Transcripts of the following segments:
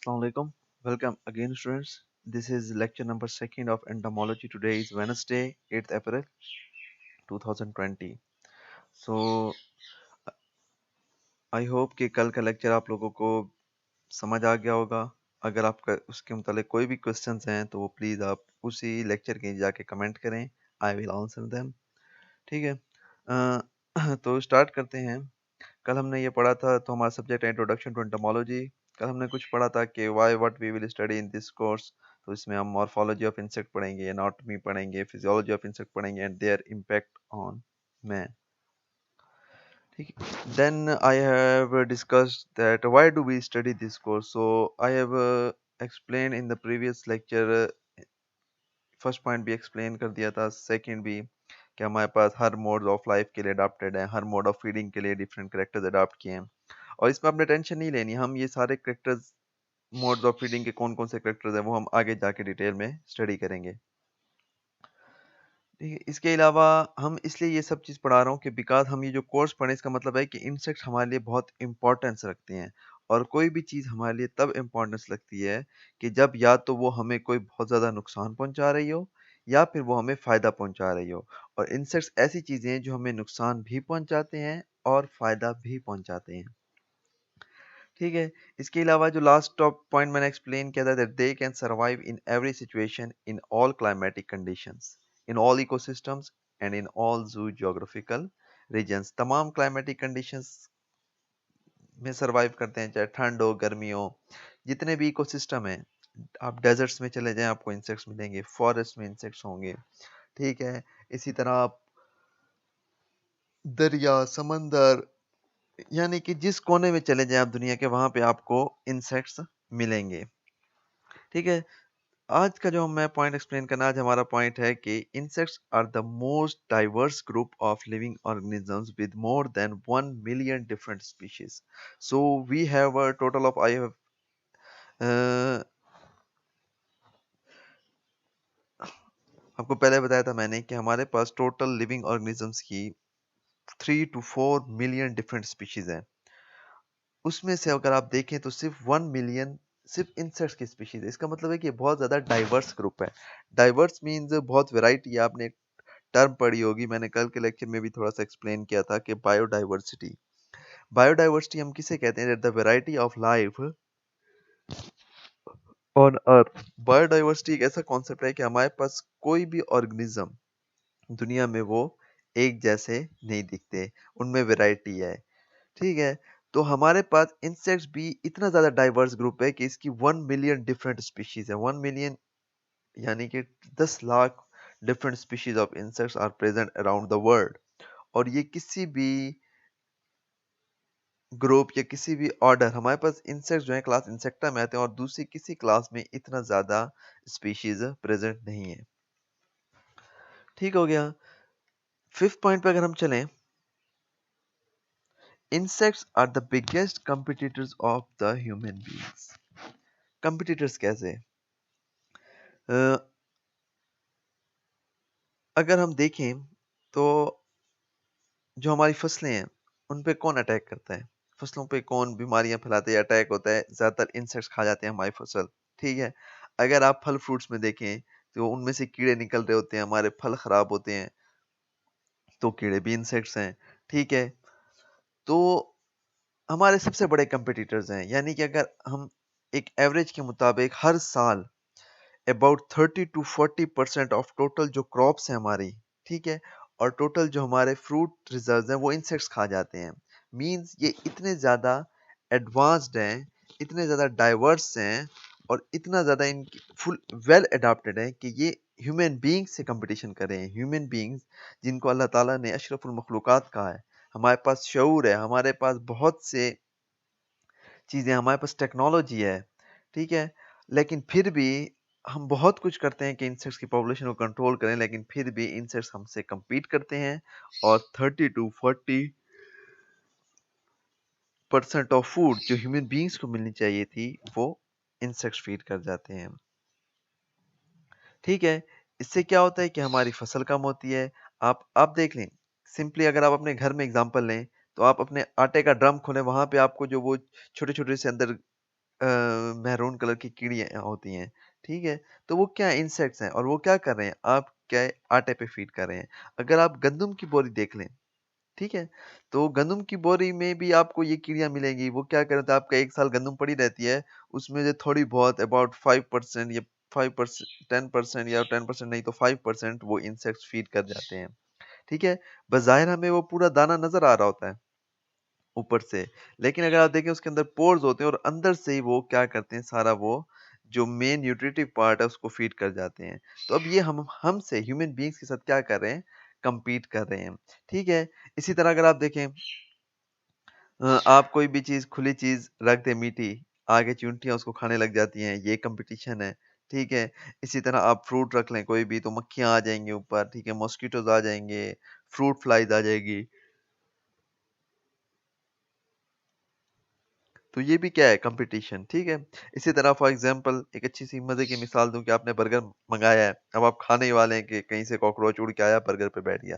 Assalamu alaikum. Welcome again, students. This is lecture number second of entomology. Today is Wednesday, 8th April 2020. So, I hope कि कल का lecture आप लोगों को समझ आ गया होगा. अगर आपका उसके मुतालिक कोई भी क्वेश्चंस हैं तो वो प्लीज़ आप उसी लेक्चर के जाके कमेंट करें. I will answer them. ठीक है. तो स्टार्ट करते हैं. कल हमने ये पढ़ा था, तो हमारा सब्जेक्ट है इंट्रोडक्शन टू एंटोमोलॉजी. कल हमने कुछ पढ़ा था कि why what we will study in this course. तो इसमें हम मॉर्फोलॉजी ऑफ इंसेक्ट पढ़ेंगे, एनाटॉमी पढ़ेंगे, फिजियोलॉजी ऑफ इंसेक्ट पढ़ेंगे and their impact on man. ठीक है. Then I have discussed that why do we study this course. So I have explain in the previous lecture. First point भी explain कर दिया था, second भी, कि हमारे पास हर मोड ऑफ लाइफ के लिए अडाप्टेड है, हर मोड ऑफ फीडिंग के लिए डिफरेंट करेक्टर्स अडाप्ट किए हैं. और इसमें आपने टेंशन नहीं लेनी, हम ये सारे करेक्टर्स, मोड्स ऑफ फीडिंग के कौन कौन से करेक्टर्स हैं, वो हम आगे जाके डिटेल में स्टडी करेंगे. ठीक है. इसके अलावा हम इसलिए ये सब चीज़ पढ़ा रहा हूँ कि बिकॉज हम ये जो कोर्स पढ़े, इसका मतलब है कि इंसेक्ट्स हमारे लिए बहुत इंपॉर्टेंस रखते हैं. और कोई भी चीज़ हमारे लिए तब इम्पोर्टेंस लगती है कि जब या तो वो हमें कोई बहुत ज़्यादा नुकसान पहुंचा रही हो, या फिर वो हमें फ़ायदा पहुंचा रही हो. और इंसेक्ट्स ऐसी चीज़ें हैं जो हमें नुकसान भी पहुंचाते हैं और फ़ायदा भी पहुंचाते हैं. ठीक है. इसके अलावा जो लास्ट टॉप पॉइंट मैंने एक्सप्लेन किया था, that they can survive in every situation, in all climatic conditions, in all ecosystems and in all जू जियोग्राफिकल रीजन्स. तमाम क्लाइमेटिक कंडीशंस में सर्वाइव करते हैं, चाहे ठंड हो, गर्मी हो, जितने भी इकोसिस्टम है. आप डेजर्ट्स में चले जाएं, आपको इंसेक्ट्स मिलेंगे, फॉरेस्ट में इंसेक्ट्स होंगे. ठीक है. इसी तरह आप दरिया, समंदर, यानी कि जिस कोने में चले जाएं आप दुनिया के, वहां पे आपको इंसेक्ट्स मिलेंगे. ठीक है. आज का जो मैं पॉइंट एक्सप्लेन करना, आज हमारा पॉइंट है कि insects are the most diverse group of living organisms with more than 1 million different species. So we have a total of, I have आपको पहले बताया था मैंने कि हमारे पास टोटल लिविंग ऑर्गेनिजम्स की 3 to 4 मिलियन डिफरेंट स्पीशीज हैं. उसमें से अगर आप देखें तो सिर्फ 1 मिलियन सिर्फ इंसेक्ट्स की स्पीशीज है. इसका मतलब है कि बहुत ज्यादा डाइवर्स ग्रुप है. डाइवर्स मीन्स बहुत वेराइटी है. आपने टर्म पढ़ी होगी, मैंने कल के लेक्चर में भी थोड़ा सा एक्सप्लेन किया था कि बायोडाइवर्सिटी. बायोडाइवर्सिटी हम किसे कहते हैं? The variety of life on earth. Biodiversity एक ऐसा कॉन्सेप्ट है कि हमारे पास कोई भी ऑर्गेनिज्म दुनिया में वो एक जैसे नहीं दिखते, उनमें वैरायटी है. ठीक है. तो हमारे पास इंसेक्ट्स भी इतना ज्यादा डाइवर्स ग्रुप है कि इसकी 1 मिलियन डिफरेंट स्पीशीज है. 1 मिलियन यानी कि 10 lakh different species of insects are present around the world. और ये किसी भी ग्रुप या किसी भी ऑर्डर, हमारे पास इंसेक्ट्स जो है क्लास इंसेक्टा में आते हैं, और दूसरी किसी क्लास में इतना ज्यादा स्पीशीज प्रेजेंट नहीं है. ठीक हो गया. फिफ्थ पॉइंट पे अगर हम चलें, insects are the biggest competitors of the human beings. Competitors कैसे? अ, अगर हम देखें तो जो हमारी फसलें हैं, उन पे कौन अटैक करता है? फसलों पे कौन बीमारियां फैलाते हैं, अटैक होता है? ज्यादातर इंसेक्ट्स खा जाते हैं हमारी फसल. ठीक है. अगर आप फल फ्रूट्स में देखें तो उनमें से कीड़े निकल रहे होते हैं, हमारे फल खराब होते हैं, तो कीड़े भी इंसेक्ट्स हैं. ठीक है. तो हमारे सबसे बड़े कंपिटिटर्स हैं, यानी कि अगर हम एक एवरेज के मुताबिक हर साल अबाउट 30 to 40% ऑफ टोटल जो क्रॉप्स हैं हमारी, ठीक है, और टोटल जो हमारे फ्रूट रिजर्व्स हैं, वो इंसेक्ट्स खा जाते हैं. मींस ये इतने ज़्यादा एडवांस्ड हैं, इतने ज़्यादा डाइवर्स हैं, और इतना ज़्यादा इनकी फुल वेल अडाप्टेड है कि ये ह्यूमन बीइंग्स से कंपटीशन कर रहे हैं. ह्यूमन बीइंग्स जिनको अल्लाह ताला ने अशरफुल मखलूकात कहा है. हमारे पास शऊर है, हमारे पास बहुत से चीज़ें, हमारे पास टेक्नोलॉजी है. ठीक है. लेकिन फिर भी हम बहुत कुछ करते हैं कि इंसेक्ट्स की पॉपुलेशन को कंट्रोल करें, लेकिन फिर भी इंसेक्ट्स हमसे compete करते हैं, और 30 to 40% ऑफ फूड जो ह्यूमन बीइंग्स को मिलनी चाहिए थी, वो इंसेक्ट्स फीड कर जाते हैं. ठीक है. इससे क्या होता है कि हमारी फसल कम होती है. आप देख लें, सिंपली अगर आप अपने घर में एग्जांपल लें, तो आप अपने आटे का ड्रम खोलें, वहां पे आपको जो वो छोटे छोटे से अंदर मैरून कलर की कीड़ियाँ होती हैं, ठीक है? तो वो क्या इंसेक्ट्स हैं और वो क्या कर रहे हैं, आप क्या आटे पे फीड कर रहे हैं। अगर आप गंदम की बोरी देख लें, ठीक है? तो गंदम की बोरी में भी आपको ये कीड़ियाँ मिलेंगी, वो क्या करता है, आपका 1 साल गंदम पड़ी रहती है, उसमें से थोड़ी बहुत अबाउट 5% या 5% 10% या 10% नहीं तो 5% वो इंसेक्ट्स फीड कर जाते हैं, ठीक है? बज़ाहिर हमें वो पूरा दाना नज़र आ रहा होता है ऊपर से, लेकिन अगर आप देखें उसके अंदर पोर्स होते हैं और अंदर से ही वो क्या करते हैं, सारा वो जो मेन न्यूट्रिटिव पार्ट है उसको फीड कर जाते हैं। तो अब ये हम हमसे ह्यूमन बीइंग्स के साथ क्या कर रहे हैं, कम्पीट कर रहे हैं, ठीक है? इसी तरह अगर आप देखें आप कोई भी चीज़ खुली चीज़ रख दें मीठी, आगे चींटियाँ उसको खाने लग जाती हैं, ये कॉम्पिटिशन है, ठीक है? इसी तरह आप फ्रूट रख लें कोई भी तो मक्खियाँ आ जाएँगी ऊपर, ठीक है? मॉस्किटोज़ आ जाएँगे, फ्रूट फ्लाइज़ आ जाएगी। तो ये भी क्या है, कंपटीशन, ठीक है? इसी तरह फॉर एग्ज़ाम्पल एक अच्छी-सी मज़े की मिसाल दूँ कि आपने बर्गर मँगाया है, अब आप खाने ही वाले हैं कि कहीं से कॉकरोच उड़ के आया, बर्गर पे बैठ गया।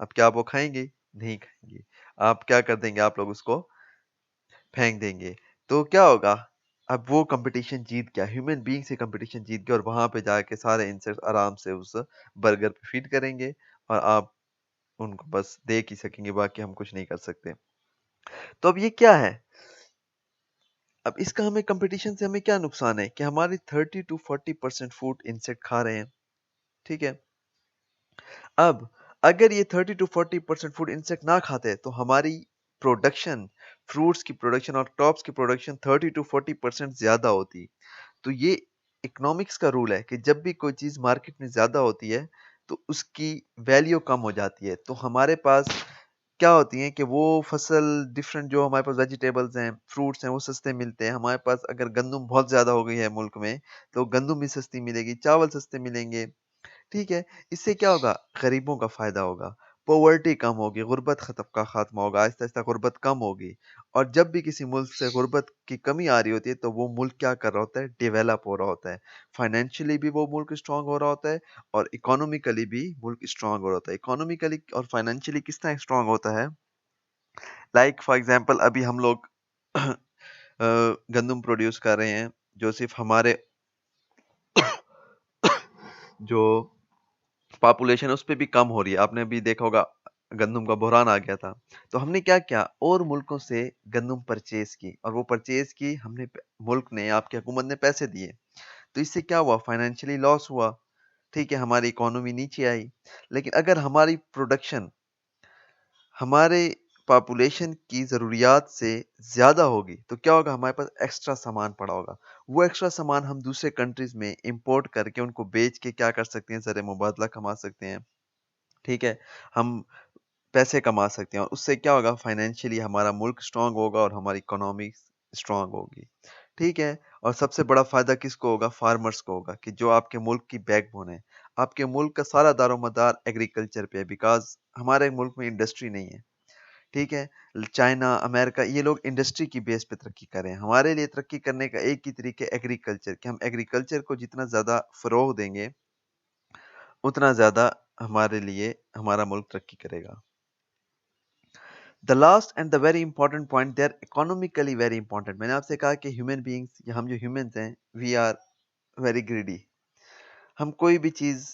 अब क्या आप वो खाएँगे? नहीं खाएँगे। आप क्या कर देंगे, आप लोग उसको फेंक देंगे। तो क्या होगा? अब वो कॉम्पिटिशन जीत गया, ह्यूमन बीइंग से कॉम्पिटिशन जीत गया और वहाँ पे जाके सारे इंसेक्ट्स आराम से उस बर्गर पे फ़ीड करेंगे और आप उनको बस देख ही सकेंगे, बाकी हम कुछ नहीं कर सकते। तो अब ये क्या है? अब इसका हमें कंपटीशन से हमें क्या नुकसान है कि हमारी 30 टू 40% फूड इंसेक्ट खा रहे हैं, ठीक है? अब अगर ये 30 टू 40% फूड इंसेक्ट ना खाते तो हमारी प्रोडक्शन, फ्रूट्स की प्रोडक्शन और क्रॉप्स की प्रोडक्शन 30 टू 40% ज़्यादा होती। तो ये इकोनॉमिक्स का रूल है कि जब भी कोई चीज़ मार्केट में ज़्यादा होती है, तो उसकी वैल्यू कम हो जाती है। तो हमारे पास क्या होती हैं कि वो फसल डिफरेंट जो हमारे पास वेजिटेबल्स हैं, फ्रूट्स हैं, वो सस्ते मिलते हैं। हमारे पास अगर गंदम बहुत ज़्यादा हो गई है मुल्क में, तो गंदम भी सस्ती मिलेगी, चावल सस्ते मिलेंगे, ठीक है? इससे क्या होगा? गरीबों का फ़ायदा होगा, पॉवर्टी कम होगी, गुर्बत का ख़ात्मा होगा, आहिस्ता-आहिस्ता गुर्बत कम होगी और जब भी किसी मुल्क से गुर्बत की कमी आ रही होती है, तो वो मुल्क क्या कर रहा होता है? डेवलप हो रहा होता है। फाइनेंशियली भी वो मुल्क स्ट्रॉन्ग हो रहा होता है और इकोनॉमिकली भी मुल्क स्ट्रॉन्ग हो रहा होता है। इकोनॉमिकली और फाइनेंशियली किस तरह स्ट्रॉन्ग होता है? लाइक फॉर एग्ज़ाम्पल अभी हम लोग गंदम प्रोड्यूस कर रहे हैं, जो सिर्फ़ हमारे जो पॉपुलेशन है उस पे भी कम हो रही है। आपने भी देखा होगा गंदम का बहरान आ गया था। तो हमने क्या किया और मुल्कों से गंदम परचेज़ की और वो परचेज़ की हमने प मुल्क ने आपकी हुकूमत ने पैसे दिए। तो इससे क्या हुआ फाइनेंशियली लॉस हुआ, ठीक है? हमारी इकोनॉमी नीचे आई। लेकिन अगर हमारी प्रोडक्शन हमारे पॉपुलेशन की ज़रूरियात से ज़्यादा होगी, तो क्या होगा हमारे पास एक्स्ट्रा सामान पड़ा होगा। वो एक्स्ट्रा सामान हम दूसरे कंट्रीज़ में इम्पोर्ट करके उनको बेच के क्या कर सकते हैं, ज़र मुबादला कमा सकते हैं, ठीक है? हम पैसे कमा सकते हैं और उससे क्या होगा फाइनेंशियली हमारा मुल्क स्ट्रॉन्ग होगा और हमारी इकोनॉमी स्ट्रॉन्ग होगी, ठीक है? और सबसे बड़ा फ़ायदा किसको होगा? फार्मर्स को होगा कि जो आपके मुल्क की बैकबोन है। आपके मुल्क का सारा दारोमदार एग्रीकल्चर पे है बिकॉज़ हमारे मुल्क में इंडस्ट्री नहीं है। ठीक है? चाइना, अमेरिका ये लोग इंडस्ट्री की बेस पे तरक्की कर रहे हैं। हमारे लिए तरक्की करने का एक ही तरीका है एग्रीकल्चर कि हम एग्रीकल्चर को जितना ज़्यादा फ़रोग़ देंगे, उतना ज़्यादा हमारे लिए हमारा मुल्क तरक्की करेगा। The last and the very important point they are economically very important. मैंने आपसे कहा कि ह्यूमन बीइंग्स या हम जो ह्यूमन्स हैं, वी आर वेरी ग्रीडी। हम कोई भी चीज़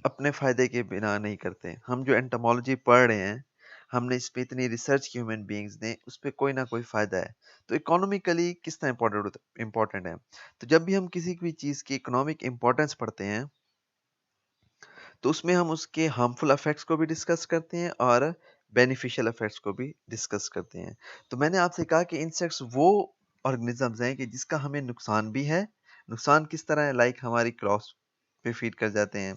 अपने फ़ायदे के बिना नहीं करते। हम जो एंटोमोलॉजी पढ़ रहे हैं, हमने इस पे इतनी रिसर्च की ह्यूमन बीइंग्स ने, उस पे कोई ना कोई फ़ायदा है। तो इकोनॉमिकली किस तरह इम्पोर्टेंट है। तो जब भी हम किसी भी चीज़ की इकोनॉमिक इम्पोर्टेंस पढ़ते हैं, तो उसमें हम उसके हार्मफुल इफ़ेक्ट्स को भी डिस्कस करते हैं और बेनिफिशियल इफ़ेक्ट्स को भी डिस्कस करते हैं। तो मैंने आपसे कहा कि इंसेक्ट्स वो ऑर्गेनिज़म्स हैं कि जिसका हमें नुकसान भी है। नुकसान किस तरह है? लाइक हमारी क्रॉप्स पे फ़ीड कर जाते हैं,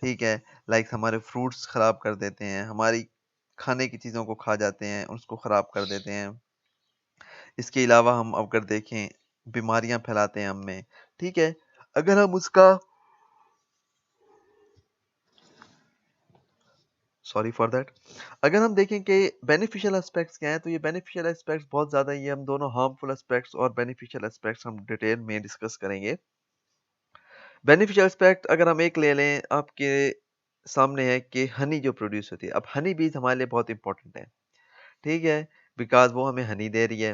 ठीक है? लाइक हमारे फ्रूट्स ख़राब कर देते हैं, हमारी खाने की चीज़ों को खा जाते हैं, उसको ख़राब कर देते हैं। इसके अलावा हम अगर देखें, बीमारियाँ फैलाते हैं हम में, ठीक है? अगर हम उसका सॉरी फॉर दैट। अगर हम देखें कि बेनिफिशियल एस्पेक्ट्स क्या हैं, तो ये बेनिफिशियल एस्पेक्ट्स बहुत ज़्यादा ही है। हम दोनों हार्मफुल एस्पेक्ट्स और बेनिफिशियल एस्पेक्ट्स हम डिटेल में डिस्कस करेंगे। बेनिफिशियल एस्पेक्ट अगर हम एक ले लें, आपके सामने है कि हनी जो प्रोड्यूस होती है। अब हनी बीज़ हमारे लिए बहुत इंपॉर्टेंट है, ठीक है? बिकॉज़ वो हमें हनी दे रही है।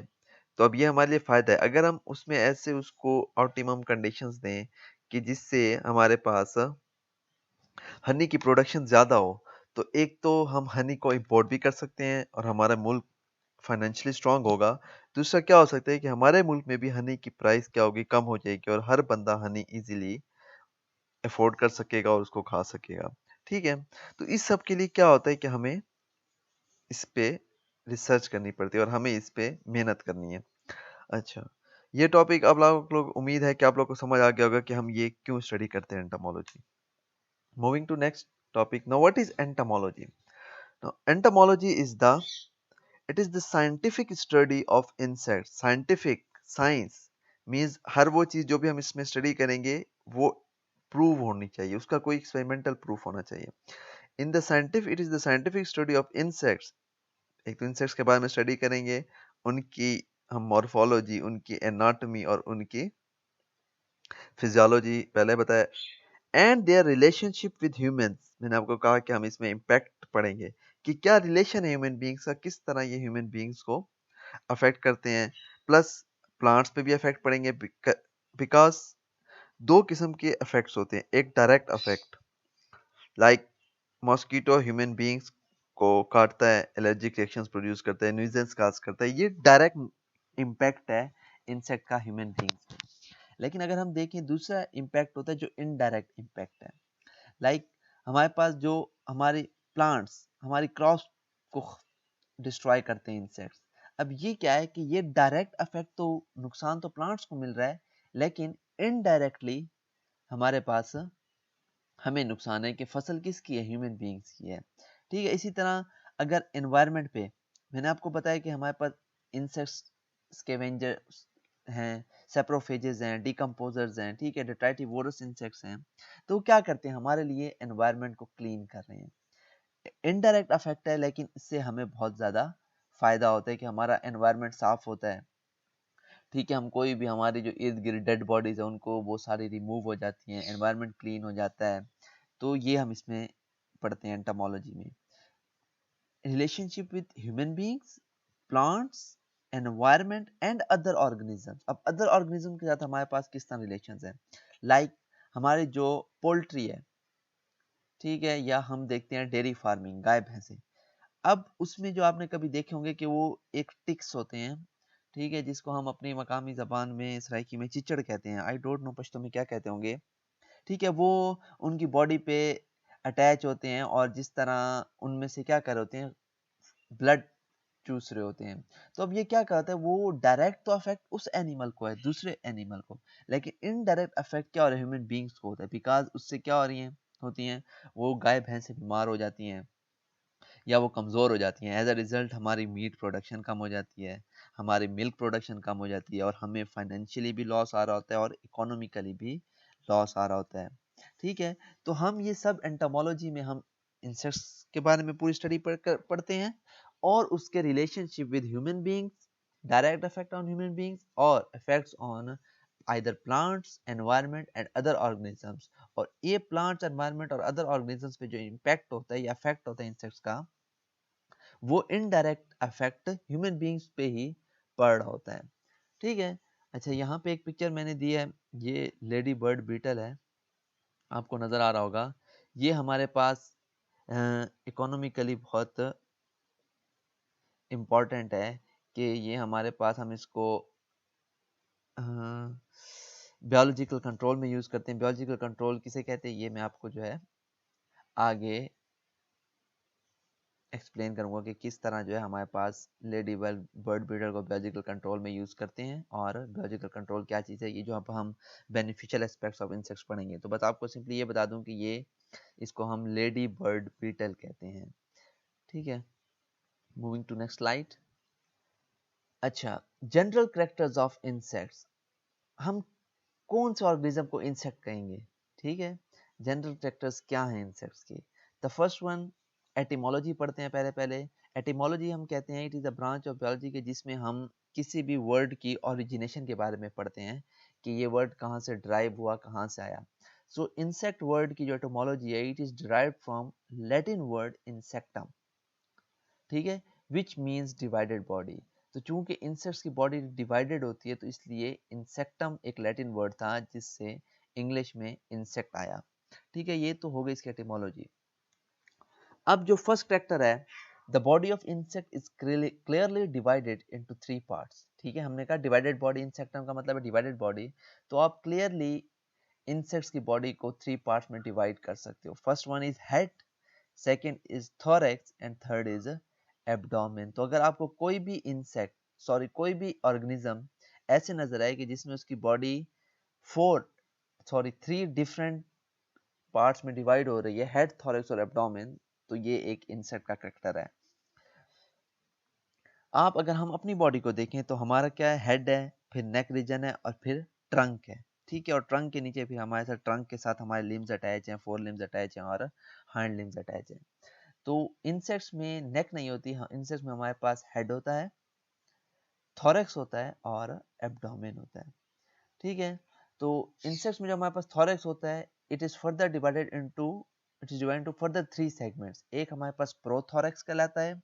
तो अब ये हमारे लिए फ़ायदा है। अगर हम उसमें ऐसे उसको ऑप्टिमम कंडीशंस दें कि जिससे हमारे पास हनी की प्रोडक्शन ज़्यादा हो, तो एक तो हम हनी को इम्पोर्ट भी कर सकते हैं और हमारा मुल्क फाइनेंशियली स्ट्रांग होगा। दूसरा क्या हो सकता है कि हमारे मुल्क में भी हनी की प्राइस क्या होगी, कम हो जाएगी और हर बंदा हनी ईज़िली अफ़ोर्ड कर सकेगा और उसको खा सकेगा। ठीक है? तो इस सब के लिए क्या होता है कि हमें इस पे रिसर्च करनी पड़ती है और हमें इस पे मेहनत करनी है। अच्छा, ये टॉपिक अब आप लोग उम्मीद है कि आप लोग को समझ आ गया होगा कि हम ये क्यों स्टडी करते हैं entomology. Moving to next topic. Now, what is entomology? Now, entomology is the scientific study of insects. Scientific science means हर वो चीज जो भी हम इसमें स्टडी करेंगे वो प्रूव होनी चाहिए, उसका कोई एक्सपेरिमेंटल प्रूफ होना चाहिए। In the scientific it is the scientific study of insects. एक तो इंसेक्ट्स के बारे में स्टडी करेंगे, उनकी हम मॉर्फोलॉजी, उनकी एनाटॉमी और उनकी फिजियोलॉजी पहले बताया, and their relationship with humans. मैंने आपको कहा कि हम इसमें इम्पैक्ट पढ़ेंगे कि क्या रिलेशन है ह्यूमन बीइंग्स का, किस तरह ये ह्यूमन बीइंग्स को अफेक्ट करते हैं। प्लस प्लांट्स पे भी अफेक्ट पड़ेंगे, बिकॉज दो किस्म के इफेक्ट्स होते हैं। एक direct affect, like mosquito human beings को काटता है, एलर्जिक रिएक्शंस प्रोड्यूस करता है, न्यूजेंस काज करता है, ये डायरेक्ट इम्पैक्ट है इंसेक्ट का ह्यूमन बीइंग्स पे। लेकिन अगर हम देखें दूसरा इम्पैक्ट होता है जो इनडायरेक्ट इम्पैक्ट है। लाइक हमारे पास जो हमारे प्लांट्स हमारी क्रॉप्स को डिस्ट्रॉय करते हैं इंसेक्ट्स। अब ये क्या है कि ये डायरेक्ट इफेक्ट तो नुकसान तो प्लांट्स को मिल रहा है, लेकिन इनडायरेक्टली हमारे पास हमें नुकसान है कि फसल किसकी है, ह्यूमन बीइंग्स की है। ठीक है, इसी तरह अगर एनवायरनमेंट पे, मैंने आपको बताया कि हमारे पास इंसेक्ट्स स्कैवेंजर्स हैं, सेप्रोफेजेस हैं, डिकम्पोजर्स हैं, ठीक है, डेट्राइटिवोरस इंसेक्ट्स हैं। तो वो क्या करते हैं, हमारे लिए एनवायरनमेंट को क्लीन कर रहे हैं। इनडायरेक्ट अफेक्ट है, लेकिन इससे हमें बहुत ज़्यादा फायदा होता है कि हमारा एनवायरनमेंट साफ होता है। ठीक है, हम कोई भी हमारी जो इर्द गिर्द डेड बॉडीज है उनको वो सारी रिमूव हो जाती हैं, एनवायरनमेंट क्लीन हो जाता है। तो ये हम इसमें पढ़ते हैं एंटोमोलॉजी में। Relationship with human beings, plants, environment and other organisms. अब अदर ऑर्गेनिज्म के साथ हमारे पास किस तरह रिलेशंस है, लाइक हमारी जो पोल्ट्री है, ठीक है, या हम देखते हैं डेयरी फार्मिंग, गाय भैंसे। अब उसमें जो आपने कभी देखे होंगे कि वो एक टिक्स होते हैं, ठीक है, जिसको हम अपनी मकामी जबान में सराइकी में चिचड़ कहते हैं, आई डोंट नो पश्तो में क्या कहते होंगे। ठीक है, वो उनकी बॉडी पे अटैच होते हैं और जिस तरह उनमें से क्या कर रहे होते हैं, ब्लड चूस रहे होते हैं। तो अब ये क्या करता है, वो डायरेक्ट तो अफेक्ट उस एनिमल को है, दूसरे एनिमल को, लेकिन इनडायरेक्ट अफेक्ट क्या हो रहा है, ह्यूमन बींग्स को होता है। बिकॉज उससे क्या हो रही है होती हैं, वो गाय भैंस बीमार हो जाती हैं या वो कमज़ोर हो जाती हैं। एज अ रिजल्ट हमारी मीट प्रोडक्शन कम हो जाती है, हमारी मिल्क प्रोडक्शन कम हो जाती है और हमें फाइनेंशियली भी लॉस आ रहा होता है और इकोनॉमिकली भी लॉस आ रहा होता है। ठीक है, तो हम ये सब एंटोमोलॉजी में हम इंसेक्ट्स के बारे में पूरी स्टडी पढ़ते हैं और उसके relationship with human beings, direct effect on human beings और effects on either plants, environment and other organisms। और ये प्लांट्स, एनवायरनमेंट और अदर ऑर्गेनिजम्स पे जो इम्पैक्ट होता है या इफेक्ट होता है इंसेक्ट्स का, वो इनडायरेक्ट अफेक्ट ह्यूमन बींग्स पे ही पड़ रहा होता है। ठीक है, अच्छा, यहाँ पे एक पिक्चर मैंने दी है, ये लेडी बर्ड बीटल है, आपको नज़र आ रहा होगा। ये हमारे पास इकोनॉमिकली बहुत इम्पॉर्टेंट है कि ये हमारे पास, हम इसको बायोलॉजिकल कंट्रोल में यूज़ करते हैं। बायोलॉजिकल कंट्रोल किसे कहते हैं, ये मैं आपको जो है आगे एक्सप्लेन करूंगा कि किस तरह जो है हमारे पास लेडी बर्ड ब्रीडर को बायोलॉजिकल कंट्रोल में यूज़ करते हैं और बायोलॉजिकल कंट्रोल क्या चीज़ है, ये जो अब हम बेनिफिशियल एस्पेक्ट्स ऑफ इंसेक्ट्स पढ़ेंगे। तो बस आपको सिंपली ये बता दूं कि ये, इसको हम लेडी बर्ड बीटल कहते हैं। ठीक है, मूविंग टू नेक्स्ट स्लाइड। अच्छा, जनरल कैरेक्टर्स ऑफ इंसेक्ट्स, हम कौन से ऑर्गेनिज्म को इंसेक्ट कहेंगे। ठीक है, जनरल कैरेक्टर्स क्या हैं इंसेक्ट्स की। द फर्स्ट वन, एटिमोलॉजी पढ़ते हैं पहले पहले। एटिमोलॉजी हम कहते हैं it is a branch of biology के जिसमें हम किसी भी वर्ड की ओरिजिनेशन के बारे में पढ़ते हैं कि ये वर्ड कहाँ से ड्राइव हुआ, कहाँ से आया। सो इंसेक्ट वर्ड की जो एटिमोलॉजी है, it is derived from Latin word insectum, ठीक है, विच मीन्स डिवाइडेड बॉडी। तो चूंकि इंसेक्ट्स की बॉडी डिवाइडेड होती है तो इसलिए इंसेक्टम एक लैटिन वर्ड था जिससे इंग्लिश में इंसेक्ट आया। ठीक है, ये तो हो गई इसकी एटिमोलॉजी। अब जो फर्स्ट कैरेक्टर है, the body of insect is clearly divided into 3 parts. ठीक है, हमने कहा डिवाइडेड बॉडी, इंसेक्टम का मतलब है डिवाइडेड बॉडी, तो आप क्लियरली इंसेक्ट्स की बॉडी को 3 पार्ट्स में डिवाइड कर सकते हो। First one is head, second is thorax and third is abdomen. तो अगर आपको कोई भी इंसेक्ट, सॉरी कोई भी ऑर्गेनिज्म ऐसे नजर आए कि जिसमें उसकी बॉडी 3 डिफरेंट पार्ट्स में डिवाइड हो रही है, हेड, थोरैक्स और एब्डोमेन, तो ये एक इंसेक्ट का कैरेक्टर है। आप अगर हम अपनी बॉडी को देखें तो हमारा क्या है, हेड है, फिर नेक रीजन है और फिर ट्रंक है। ठीक है, और ट्रंक के नीचे फिर हमारे साथ ट्रंक के साथ हमारे लिम्स अटैच हैं, 4 लिम्स अटैच हैं और हाइंड लिम्स अटैच हैं। तो इंसेक्ट्स में नेक नहीं होती, इंसेक्ट्स में हमारे पास हेड होता है, थोरैक्स होता है और एब्डोमेन होता है। ठीक है, तो इंसेक्ट्स में जो हमारे पास थोरैक्स होता है, it is further divided into further 3 segments. एक हमारे पास प्रोथोरैक्स कहलाता है,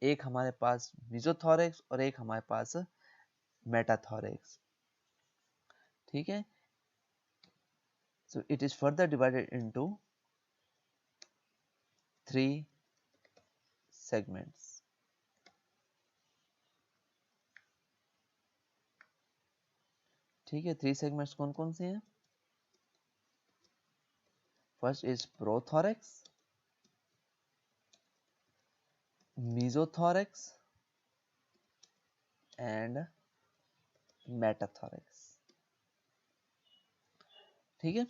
एक हमारे पास मेसोथोरैक्स और एक हमारे पास मेटाथोरैक्स। ठीक है, so it is further divided into 3 segments. ठीक है, 3 सेगमेंट्स कौन कौन से हैं? First is prothorax, mesothorax and metathorax. ठीक है,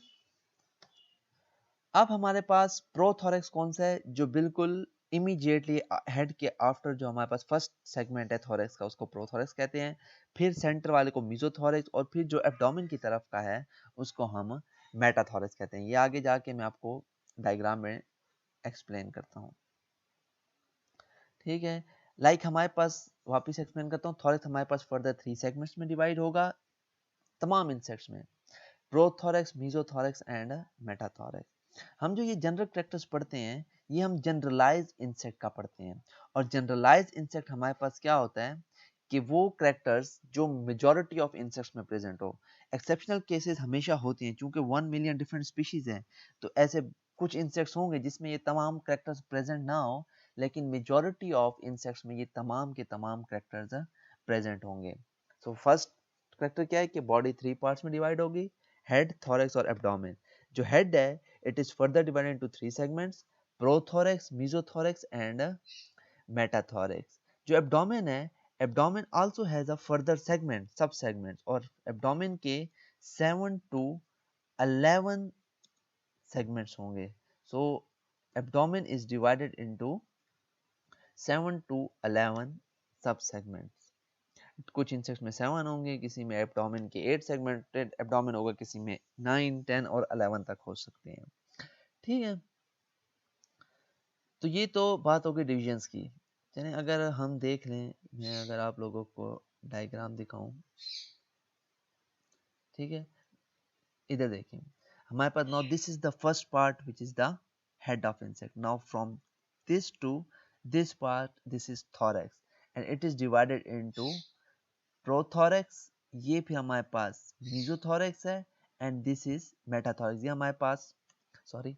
अब हमारे पास प्रोथोरैक्स कौन सा है, जो बिल्कुल इमीडिएटली हेड के आफ्टर जो हमारे पास फर्स्ट सेगमेंट है थोरैक्स का, उसको प्रोथोरैक्स कहते हैं। फिर सेंटर वाले को मेसोथोरैक्स और फिर जो एब्डोमेन की तरफ का है उसको हम मेटाथोरैक्स कहते हैं। ये आगे जाके मैं आपको डायग्राम में एक्सप्लेन करता हूँ। ठीक है, हमारे पास वापस एक्सप्लेन करता हूँ, थोरैक्स हमारे पास फर्दर 3 सेगमेंट्स में डिवाइड होगा तमाम इंसेक्ट्स में, प्रोथोरैक्स, मेसोथोरैक्स एंड मेटाथोरैक्स। हम जो ये जनरल कैरेक्टर्स पढ़ते हैं, ये हम जनरलाइज इंसेक्ट का पढ़ते हैं। और जनरलाइज इंसेक्ट हमारे पास क्या होता है कि वो कैरेक्टर्स जो मेजॉरिटी ऑफ इंसेक्ट्स में प्रेजेंट हो। एक्सेप्शनल केसेस हमेशा होती हैं, क्योंकि 1 मिलियन डिफरेंट स्पीशीज हैं, तो ऐसे कुछ इंसेक्ट्स होंगे जिसमें ये तमाम कैरेक्टर्स प्रेजेंट ना हो, लेकिन मेजॉरिटी ऑफ इंसेक्ट्स में ये तमाम के तमाम कैरेक्टर्स प्रेजेंट होंगे। सो फर्स्ट कैरेक्टर क्या है कि बॉडी 3 पार्ट्स में डिवाइड होगी, हेड, थोरैक्स और एब्डोमेन। जो हेड है, it is further divided into 3 segments, prothorax, mesothorax and metathorax. जो एब्डोमेन है, abdomen also has a further segment, sub segments, और एब्डोमेन के 7 टू 11 सेगमेंट्स होंगे। So abdomen is divided into 7 to 11 sub segments. कुछ insects में 7 होंगे, किसी में एब्डोमेन के 8 सेगमेंटेड एब्डोमेन होगा, किसी में 9, 10 और 11 तक हो सकते हैं। ठीक है, तो ये तो बात हो गई डिविजन्स की। चलिए अगर हम देख लें, मैं अगर आप लोगों को डायग्राम दिखाऊं, ठीक है, इधर देखिए हमारे पास, now this is the first part which is the head of insect. Now from this to this part, this is thorax and it is divided into prothorax, ये फिर हमारे पास मेसोथोरैक्स है एंड दिस इज मेटाथोरैक्स। ये हमारे पास, sorry,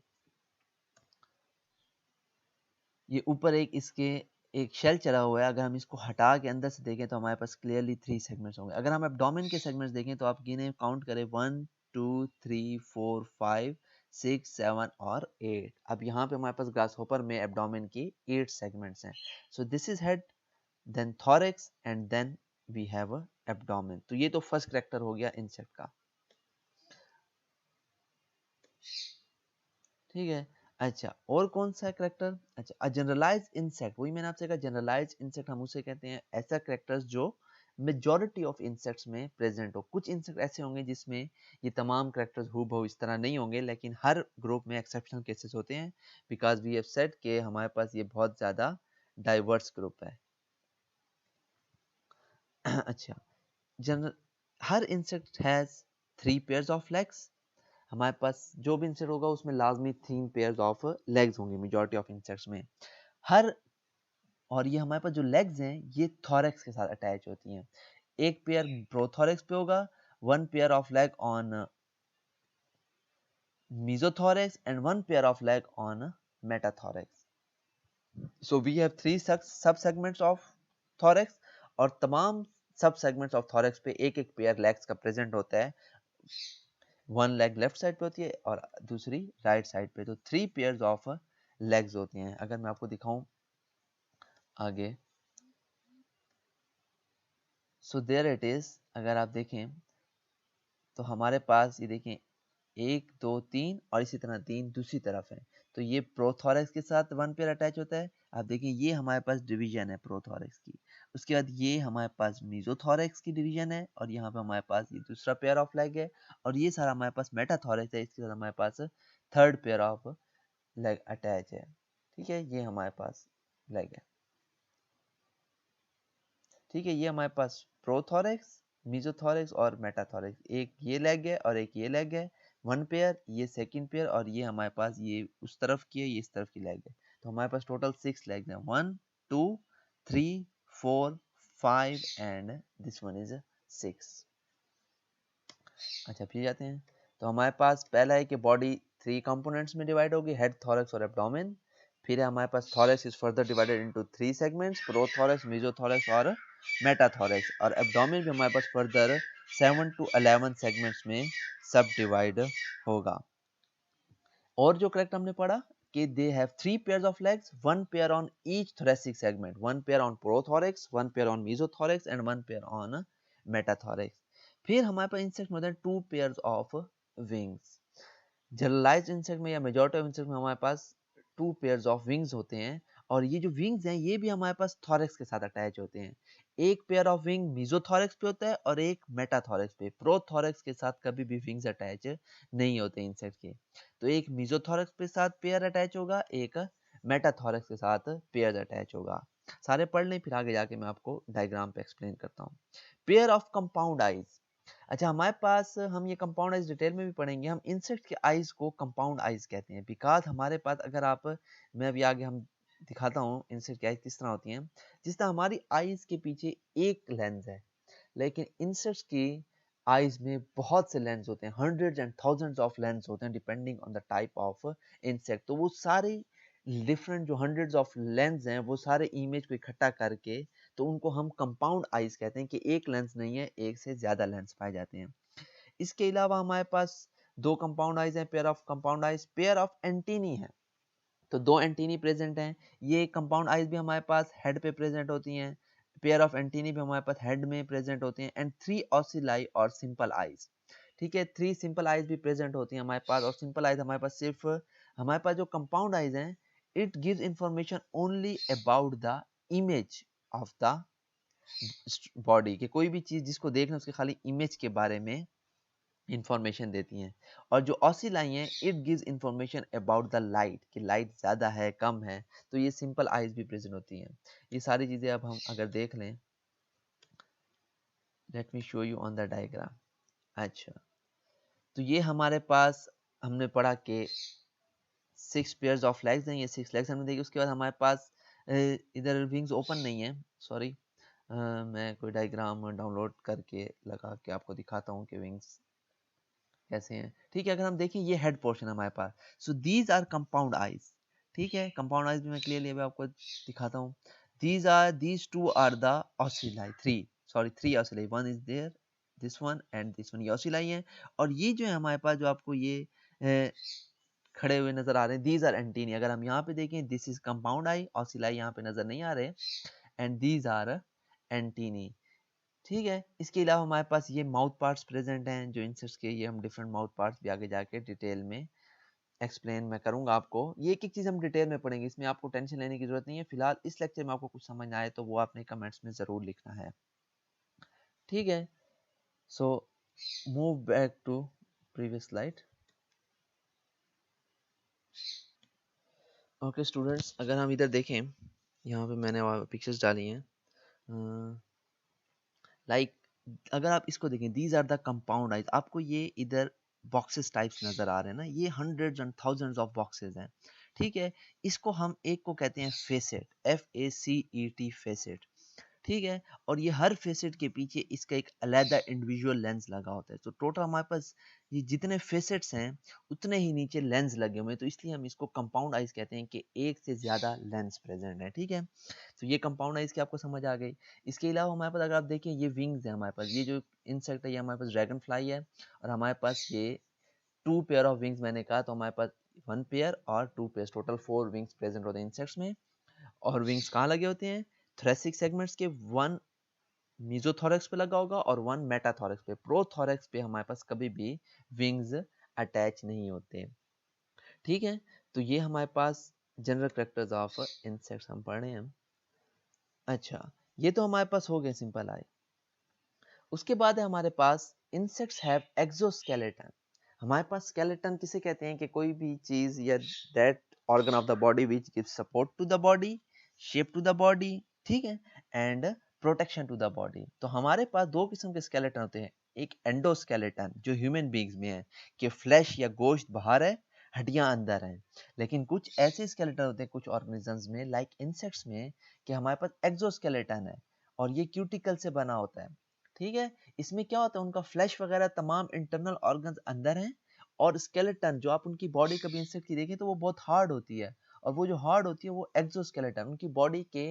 ये ऊपर एक इसके एक शेल चला हुआ है, अगर हम इसको हटा के अंदर से देखें तो हमारे पास क्लियरली 3 सेगमेंट्स होंगे। अगर हम एब्डोमेन के सेगमेंट्स देखें तो आप गिने, काउंट करें, 1 2 3 4 5 6 7 और 8। अब यहाँ पे हमारे पास ग्रासहोपर में एब्डोमेन की 8 सेगमेंट्स हैं। So this is head, then thorax and then we have abdomen. तो ये तो फर्स्ट कैरेक्टर हो गया इंसेक्ट का। ठीक है, अच्छा और कौन सा कैरेक्टर, अच्छा जनरलाइज इंसेक्ट, वही मैंने आपसे कहा जनरलाइज इंसेक्ट हम उसे कहते हैं, ऐसा कैरेक्टर्स जो मेजॉरिटी ऑफ इंसेक्ट्स में प्रेजेंट हो। कुछ इंसेक्ट ऐसे होंगे जिसमें ये तमाम कैरेक्टर्स हूबहू इस तरह नहीं होंगे, लेकिन हर ग्रुप में एक्सेप्शनल केसेस होते हैं, बिकॉज वी हैव सेड कि हमारे पास ये बहुत ज़्यादा डाइवर्स ग्रुप है। अच्छा, general, her insect has 3 pairs of legs. हमारे पास जो भी इंसेक्ट होगा उसमें लाजमी 3 पेयर्स ऑफ लेग्स होंगे, मेजॉरिटी ऑफ इंसेक्ट्स में। हर और ये हमारे पास जो लेग्स हैं ये थॉरेक्स के साथ अटैच होती हैं। एक पेयर प्रोथॉरेक्स पे होगा, one pair of leg on mesothorax and one pair of leg on metathorax. So we have three sub segments of thorax और तमाम सब सेगमेंट्स ऑफ थॉरेक्स पे एक एक पेयर लेग्स का प्रेजेंट होता है। वन लेग लेफ्ट साइड पे होती है और दूसरी राइट साइड पे, तो 3 पेयर्स ऑफ लेग्स होती हैं। अगर मैं आपको दिखाऊं आगे, सो देयर इट इज, अगर आप देखें तो हमारे पास ये देखें 1 2 3 और इसी तरह 3 दूसरी तरफ है। तो ये प्रोथॉरेक्स के साथ वन पेयर अटैच होता है। आप देखिए ये हमारे पास डिवीजन है प्रोथॉरेक्स की। उसके बाद ये हमारे पास मीजोथॉरेक्स की डिवीजन है और यहाँ पे हमारे पास ये दूसरा पेयर ऑफ लेग है और ये सारा हमारे पास मेटाथॉरेक्स है, इसके साथ हमारे पास third pair of leg attach है। ठीक है, ये हमारे पास लेग है। ठीक है, ये हमारे पास प्रोथॉरेक्स, मीजोथॉरेक्स और मेटाथॉरेक्स, एक ये लेग है और एक ये लेग है, वन पेयर, ये सेकंड पेयर और ये हमारे पास ये उस तरफ की है, ये इस तरफ की लेग है। तो हमारे पास टोटल 6 लेग्स हैं, 1 2 3 4 5 एंड दिस वन इज 6। अच्छा फिर जाते हैं, तो हमारे पास पहला है कि बॉडी 3 कंपोनेंट्स में डिवाइड होगी, हेड, थॉरैक्स और एब्डोमेन। फिर है हमारे पास thorax is further divided into 3 segments, prothorax, mesothorax और मेटाथॉरैक्स, और एब्डोमेन भी हमारे पास फर्दर 7 to 11 सेगमेंट्स में सब डिवाइड होगा। और जो करेक्ट हमने पढ़ा कि they have 3 pairs of legs, one pair on each thoracic segment, one pair on prothorax, one pair on mesothorax and one pair on metathorax. फिर हमारे पास इंसेक्ट में होते हैं 2 pairs of wings. Generalized insect में या मेजॉरिटी ऑफ इंसेक्ट में हमारे पास 2 पेयर्स ऑफ विंग्स होते हैं और ये जो विंग्स हैं ये भी हमारे पास थॉरैक्स के साथ अटैच होते हैं। एक पेयर ऑफ विंग मेसोथॉरैक्स पे होता है और एक मेटाथॉरैक्स पे। प्रोथॉरैक्स के साथ कभी भी विंग्स अटैच नहीं होते इंसेक्ट के। तो एक मेसोथॉरैक्स के साथ पेयर अटैच होगा, एक मेटाथॉरैक्स के साथ पेयर अटैच होगा। सारे पढ़ लें फिर आगे जाके मैं आपको डायग्राम पे एक्सप्लेन करता हूँ। Pair of compound eyes. अच्छा हमारे पास, हम ये कंपाउंड आइज डिटेल में भी पढ़ेंगे, हम इंसेक्ट के आइज को कंपाउंड आइज कहते हैं बिकॉज हमारे पास, अगर आप, मैं अभी आगे हम दिखाता हूँ इंसेक्ट की आइज किस तरह होती हैं। जिस तरह हमारी आइज के पीछे एक लेंस है, लेकिन इंसेक्ट्स की आइज में बहुत से लेंस होते हैं, hundreds and thousands of lens होते हैं depending on the type of insect. तो वो सारे डिफरेंट जो हंड्रेड्स ऑफ लेंस हैं वो सारे इमेज को इकट्ठा करके, तो उनको हम कंपाउंड आइज कहते हैं कि एक लेंस नहीं है, एक से ज्यादा लेंस पाए जाते हैं। इसके अलावा हमारे पास 2 कंपाउंड आइज हैं, pair of compound eyes, pair of antennae है। तो 2 एंटीनी प्रेजेंट हैं। ये कंपाउंड आइज भी हमारे पास हेड पे प्रेजेंट होती हैं, पेयर ऑफ एंटीनी भी हमारे पास हेड में प्रेजेंट होती हैं, एंड 3 ऑसिलाई और सिंपल आइज। ठीक है, 3 सिंपल आइज भी प्रेजेंट होती हैं हमारे पास, और सिंपल आइज हमारे पास सिर्फ, हमारे पास जो कंपाउंड आइज हैं it gives information only about the image of the body, के कोई भी चीज जिसको देखना उसके खाली इमेज के बारे में इंफॉर्मेशन देती हैं। और जो ऑसिलाई हैं it gives information about the light, कि लाइट ज़्यादा है कम है, तो ये सिंपल आइज भी प्रेजेंट होती हैं। ये सारी चीज़ें अब हम अगर देख लें, let me show you on the diagram. अच्छा, तो ये हमारे पास हमने पढ़ा कि 6 पेयर्स ऑफ लेग्स हैं, ये 6 लेग्स हमने देखी। उसके बाद हमारे पास इधर विंग्स ओपन नहीं है, सॉरी, मैं कोई डायग्राम डाउनलोड करके लगा के आपको दिखाता हूँ कि विंग्स कैसे हैं। ठीक है, अगर हम देखें ये हेड पोर्शन हमारे पास, so these are compound eyes. ठीक है, कंपाउंड आइज भी मैं क्लियरली अभी आपको दिखाता हूँ। These two are the ocelli, three ocelli, one is there, this one and this one, ये ऑसिलाई है। और ये जो है हमारे पास, जो आपको ये खड़े हुए नजर आ रहे हैं, दीज आर एंटीनी। अगर हम यहाँ पे देखें, दिस इज कंपाउंड आई, ऑसिलाई यहाँ पे नजर नहीं आ रहे, एंड दीज आर एंटीनी। ठीक है, इसके अलावा हमारे पास ये माउथ पार्ट्स प्रेजेंट हैं जो इंसेक्ट्स के, ये हम डिफरेंट माउथ पार्ट्स भी आगे जाके डिटेल में एक्सप्लेन मैं करूंगा आपको। ये एक एक चीज हम डिटेल में पढ़ेंगे, इसमें आपको टेंशन लेने की जरूरत नहीं है। फिलहाल इस लेक्चर में आपको कुछ समझ ना आए तो वो आपने कमेंट्स में जरूर लिखना है। ठीक है, so move back to previous slide. Okay students, अगर हम इधर देखें, यहाँ पे मैंने पिक्चर्स डाली हैं, लाइक अगर आप इसको देखें, these are the compound eyes, आपको ये इधर बॉक्सेस टाइप्स नजर आ रहे हैं ना, ये hundreds and thousands of boxes हैं। ठीक है, इसको हम एक को कहते हैं फेसेट, FACET फेसेट। ठीक है, और ये हर फेसेट के पीछे इसका एक अलग इंडिविजुअल लेंस लगा होता है। तो टोटल हमारे पास ये जितने फेसेट्स हैं उतने ही नीचे लेंस लगे हुए हैं, तो इसलिए हम इसको कंपाउंड आइज कहते हैं कि एक से ज़्यादा लेंस प्रेजेंट है। ठीक है, तो ये कंपाउंड आइज की आपको समझ आ गई। इसके अलावा हमारे पास अगर आप देखें ये विंग्स है हमारे पास, ये जो इंसेक्ट है ये हमारे पास ड्रैगन फ्लाई है, और हमारे पास ये 2 पेयर ऑफ विंग्स मैंने कहा, तो हमारे पास 1 पेयर और 2 पेयर, टोटल 4 विंग्स प्रेजेंट होते हैं इंसेक्ट्स में। और विंग्स कहाँ लगे होते हैं? थोरेसिक सेगमेंट्स के 1 मीजोथोरैक्स पे लगा होगा और 1 मेटाथोरैक्स पे। प्रोथोरैक्स पे हमारे पास कभी भी विंग्स अटैच नहीं होते। ठीक है, तो ये हमारे पास जनरल कैरेक्टर्स ऑफ इंसेक्ट्स हम पढ़ रहे हैं। अच्छा, ये तो हमारे पास हो गए सिंपल आई। उसके बाद है हमारे पास इंसेक्ट्स हैव एक्सोस्केलेटन। हमारे पास स्केलेटन किसे कहते हैं कि कोई भी चीज या that organ of the body which give support to the body, shape to the body, ठीक है, and protection to the body. तो हमारे पास दो किस्म के स्केलेटन होते हैं, एक एंडोस्केलेटन जो ह्यूमन बींग्स में है कि फ्लैश या गोश्त बाहर है, हड्डियां अंदर हैं। लेकिन कुछ ऐसे स्केलेटन होते हैं कुछ ऑर्गेनिजम्स में लाइक इंसेक्ट्स में कि हमारे पास एक्सोस्केलेटन है और ये क्यूटिकल से बना होता है। ठीक है, इसमें क्या होता है उनका फ्लैश वगैरह तमाम इंटरनल ऑर्गन्स अंदर हैं, और स्केलेटन जो आप उनकी बॉडी कभी इंसेक्ट की देखें तो वो बहुत हार्ड होती है, और वो जो हार्ड होती है वो एक्सोस्केलेटन, उनकी बॉडी के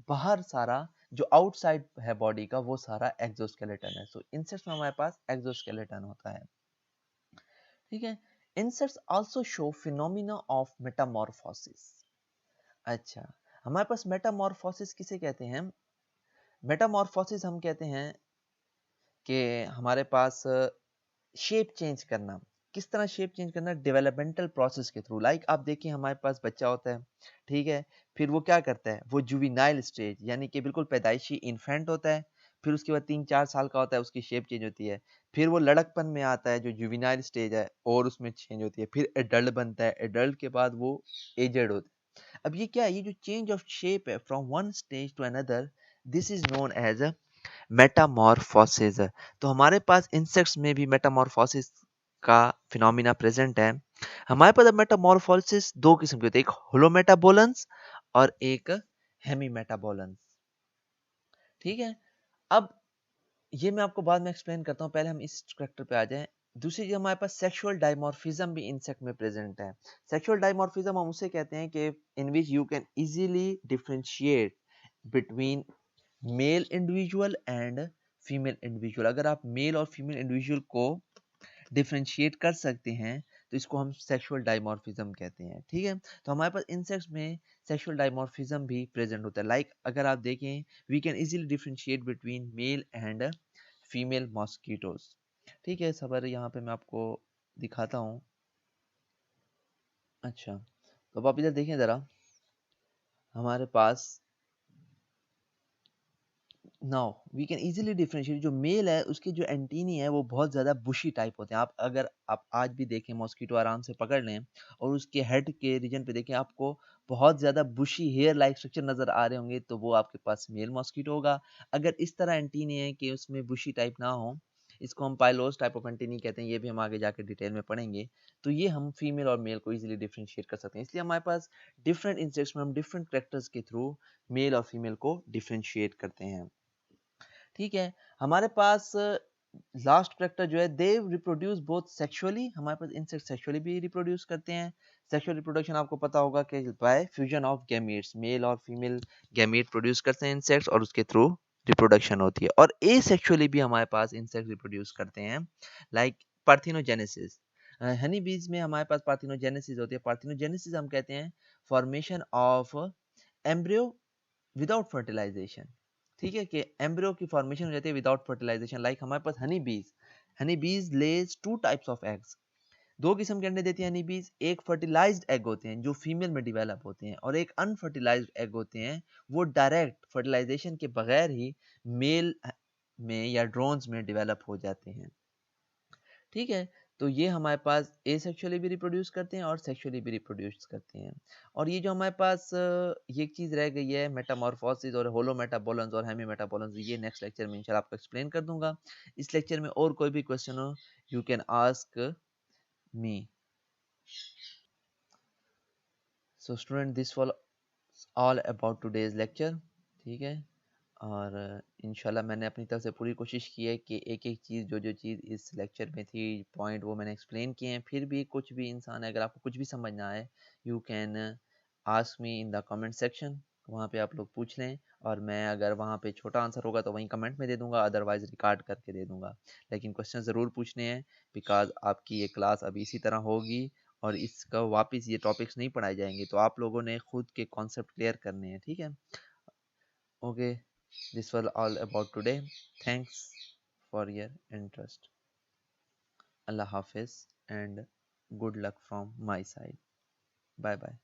बाहर सारा जो आउटसाइड है बॉडी का वो सारा एक्सोस्केलेटन है। सो इंसेक्ट्स में हमारे पास एक्सोस्केलेटन होता है। ठीक है, insects also show phenomena of Metamorphosis. अच्छा, हमारे पास मेटामॉर्फोसिस किसे कहते हैं? मेटामॉर्फोसिस हम कहते हैं कि हमारे पास शेप चेंज करना। किस तरह शेप चेंज करना? डेवलपमेंटल प्रोसेस के थ्रू। लाइक आप देखिए हमारे पास बच्चा होता है, ठीक है, फिर वो क्या करता है, वो जुवेनाइल स्टेज यानी कि बिल्कुल पैदाइशी इन्फेंट होता है, फिर उसके बाद 3-4 साल का होता है, उसकी शेप चेंज होती है, फिर वो लड़कपन में आता है जो जुवेनाइल स्टेज है और उसमें चेंज होती है, फिर एडल्ट बनता है, एडल्ट के बाद वो एजेड होता है। अब ये क्या है, ये जो चेंज ऑफ शेप है from one stage to another, this is known as metamorphosis. तो हमारे पास इंसेक्ट्स में भी मेटामॉर्फोसिस का फिनोमिना प्रेजेंट है। हमारे पास मेटामॉर्फोसिस दो किस्म के होते हैं, एक होलोमेटाबोलेंस और एक हेमीमेटाबोलेंस। ठीक है, अब ये मैं आपको बाद में एक्सप्लेन करता हूँ, पहले हम इस कैरेक्टर पे आ जाएं। दूसरी चीज हमारे पास सेक्सुअल डाइमॉर्फिज्म भी इंसेक्ट में प्रेजेंट है। सेक्सुअल डाइमॉर्फिज्म हम उसे कहते हैं कि in which you can easily differentiate between male individual and female individual. अगर आप मेल और फीमेल इंडिविजुअल को डिफरेंशिएट कर सकते हैं तो इसको हम सेक्सुअल डाइमॉर्फिज्म कहते हैं। ठीक है, तो हमारे पास इंसेक्ट्स में सेक्सुअल डाइमॉर्फिज्म भी प्रेजेंट होता है। लाइक अगर आप देखें, we can easily differentiate between male and female mosquitoes. ठीक है, सबर यहाँ पे मैं आपको दिखाता हूँ। अच्छा, तो अब आप इधर देखें ज़रा, हमारे पास now we can easily differentiate, जो मेल है उसके जो एंटीनी है वो बहुत ज़्यादा बुशी टाइप होते हैं। आप अगर आप आज भी देखें मॉस्किटो आराम से पकड़ लें और उसके हेड के रीजन पे देखें, आपको बहुत ज़्यादा बुशी हेयर लाइक स्ट्रक्चर नज़र आ रहे होंगे, तो वो आपके पास मेल मॉस्किटो होगा। अगर इस तरह एंटीनी है कि उसमें बुशी टाइप ना हो, इसको हम पाइलोस टाइप ऑफ एंटीनी कहते हैं, ये भी हम आगे जाकर डिटेल में पढ़ेंगे। तो ये हम फीमेल और मेल को इजीली डिफरेंशिएट कर सकते हैं, इसलिए हमारे पास डिफरेंट इंसेक्ट्स में हम डिफरेंट कैरेक्टर्स के थ्रू मेल और फीमेल को डिफरेंशिएट करते हैं। ठीक है, हमारे पास लास्ट कैरेक्टर जो है, दे रिप्रोड्यूस बोथ सेक्सुअली। हमारे पास इंसेक्ट सेक्सुअली भी रिप्रोड्यूस करते हैं। सेक्सुअल रिप्रोडक्शन आपको पता होगा कि by fusion of gametes, male और फीमेल गैमीट प्रोड्यूस करते हैं इंसेक्ट्स और उसके थ्रू रिप्रोडक्शन होती है। और एसेक्सुअली भी हमारे पास इंसेक्ट रिप्रोड्यूस करते हैं, लाइक पार्थिनोजेनेसिस। हनी बीज में हमारे पास पार्थिनोजेनेसिस होती है। पार्थिनोजेनेसिस हम कहते हैं formation of embryo without fertilisation. ठीक है, कि एम्ब्रियो की फॉर्मेशन हो जाती है विदाउट फर्टिलाइजेशन। लाइक हमारे पास हनी बीज लेज 2 टाइप्स ऑफ एग्स। दो किस्म के अंडे देती है हनी बीज, एक फर्टिलाइज्ड एग होते हैं जो फीमेल में डिवेलप होते हैं, और एक अनफर्टिलाइज्ड एग होते हैं वो डायरेक्ट फर्टिलाइजेशन के बगैर ही मेल में या ड्रोन्स में डिवेलप हो जाते हैं। ठीक है, तो ये हमारे पास एसेक्सुअली भी रिप्रोड्यूस करते हैं और सेक्सुअली भी रिप्रोड्यूस करते हैं। और ये जो हमारे पास ये एक चीज़ रह गई है मेटामॉर्फोसिस और होलोमेटाबोलेंस और हेमीमेटाबोलेंस, ये नेक्स्ट लेक्चर में इंशाल्लाह आपको एक्सप्लेन कर दूंगा। इस लेक्चर में और कोई भी क्वेश्चन हो, you can ask me. So student this was all about today's lecture, ठीक है। और इंशाल्लाह मैंने अपनी तरफ से पूरी कोशिश की है कि एक एक चीज़ जो जो चीज़ इस लेक्चर में थी, पॉइंट वो मैंने एक्सप्लेन किए हैं। फिर भी कुछ भी इंसान है, अगर आपको कुछ भी समझ ना आए, you can ask me in the comment section, वहाँ पे आप लोग पूछ लें, और मैं अगर वहाँ पे छोटा आंसर होगा तो वहीं कमेंट में दे दूंगा, अदरवाइज़ रिकॉर्ड करके दे दूंगा। लेकिन क्वेश्चन ज़रूर पूछने हैं, बिकॉज आपकी ये क्लास अभी इसी तरह होगी और इसका वापस ये टॉपिक्स नहीं पढ़ाए जाएंगे, तो आप लोगों ने खुद के कॉन्सेप्ट क्लियर करने हैं, ठीक है। Okay, this was all about today. Thanks for your interest. Allah Hafiz and good luck from my side. Bye bye.